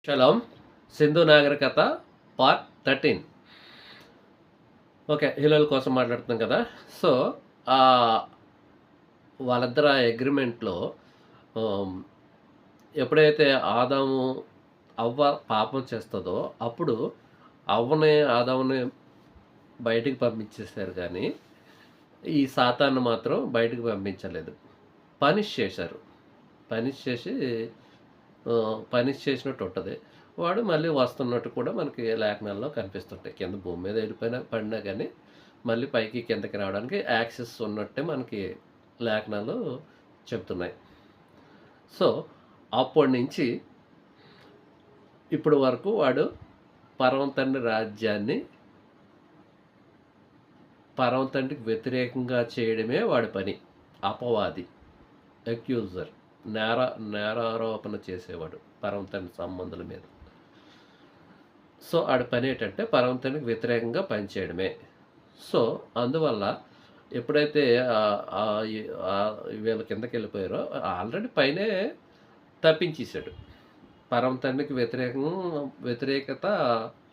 Shalom Sindhu నాగరికత part 13. Okay, హీరోల కోసం మాట్లాడుతున్నాం కదా. సో వాళ్ళిద్దరు అగ్రిమెంట్లో ఎప్పుడైతే ఆదాము అవ్వ పాపం చేస్తుందో అప్పుడు ఆదాముని బయటికి పంపించేశారు, కానీ ఈ సాతాన్ని మాత్రం బయటికి పంపించలేదు. పనిష్ చేశారు. పనిష్ చేసినట్టు ఉంటుంది. వాడు మళ్ళీ వస్తున్నట్టు కూడా మనకి లేఖనాల్లో కనిపిస్తుంటాయి. కింద భూమి మీద పడినా కానీ మళ్ళీ పైకి కిందకి రావడానికి యాక్సెస్ ఉన్నట్టే మనకి లేఖనాలు చెప్తున్నాయి. సో అప్పటి నుంచి ఇప్పటి వరకు వాడు పరమతండ్రి రాజ్యాన్ని పరమతండ్రికి వ్యతిరేకంగా చేయడమే వాడి పని. అపవాది, అక్యూజర్, నేరారోపణ చేసేవాడు పరమతండ్రి సంబంధుల మీద. సో ఆడి పని ఏంటంటే పరమతండ్రికి వ్యతిరేకంగా పనిచేయడమే. సో అందువల్ల ఎప్పుడైతే వీళ్ళ కిందకి వెళ్ళిపోయారో ఆల్రెడీ పైనే తప్పించేశాడు. పరమతండ్రికి వ్యతిరేకత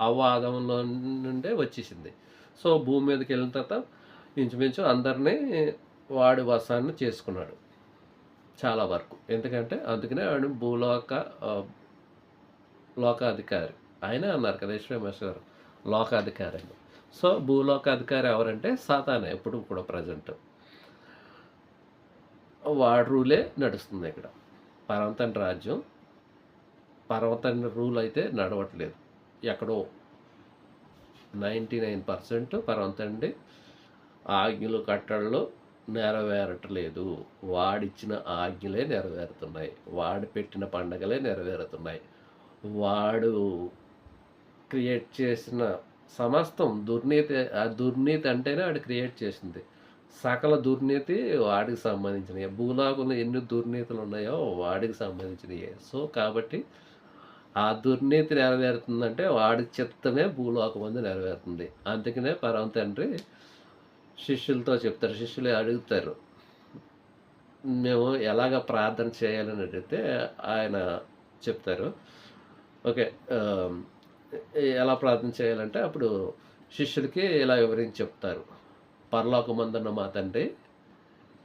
అవాదంలో నుండే వచ్చేసింది. సో భూమి మీదకి వెళ్ళిన తర్వాత ఇంచుమించు అందరినీ వాడి వశాన్ని చేసుకున్నాడు చాలా వరకు. ఎందుకంటే అందుకనే ఆయన లోకాధికారి. ఆయనే అన్నారు కదా యేసుక్రీస్తు గారు లోకాధికారి అని. సో భూలోకాధికారి ఎవరంటే సాతానే. ఎప్పుడు కూడా ప్రజెంట్ వాడి రూలే నడుస్తుంది ఇక్కడ. పరమతండ్రి రాజ్యం, పరమతండ్రి రూల్ అయితే నడవట్లేదు. ఎక్కడో 99% పరమతండ్రి ఆజ్ఞలు కట్టడలు నెరవేరట్లేదు. వాడిచ్చిన ఆజ్ఞలే నెరవేరుతున్నాయి. వాడు పెట్టిన పండగలే నెరవేరుతున్నాయి. వాడు క్రియేట్ చేసిన సమస్తం దుర్నీతి. ఆ దుర్నీతి అంటేనే వాడు క్రియేట్ చేసింది. సకల దుర్నీతి వాడికి సంబంధించినవి. భూలోకంలో ఎన్ని దుర్నీతులు ఉన్నాయో వాడికి సంబంధించినవి. సో కాబట్టి ఆ దుర్నీతి నెరవేరుతుందంటే వాడి చిత్తమే భూలోకం ముందు నెరవేరుతుంది. అందుకనే పరమతండ్రి శిష్యులతో చెప్తారు. శిష్యులు అడుగుతారు, మేము ఎలాగ ప్రార్థన చేయాలని అడిగితే ఆయన చెప్తారు. ఓకే, ఎలా ప్రార్థన చేయాలంటే అప్పుడు శిష్యులకి ఇలా వివరించి చెప్తారు. పరలోకమందున్న మా తండ్రి,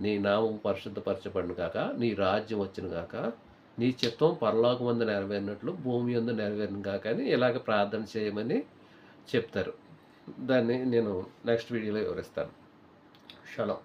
నీ నామం పరిశుద్ధపరచబడును కాక, నీ రాజ్యం వచ్చిన కాక, నీ చిత్తం పరలోకమందు నెరవేరినట్లు భూమి యందు నెరవేరును కాక అని ఇలాగ ప్రార్థన చేయమని చెప్తారు. దాన్ని నేను నెక్స్ట్ వీడియోలో వివరిస్తాను. షలోం.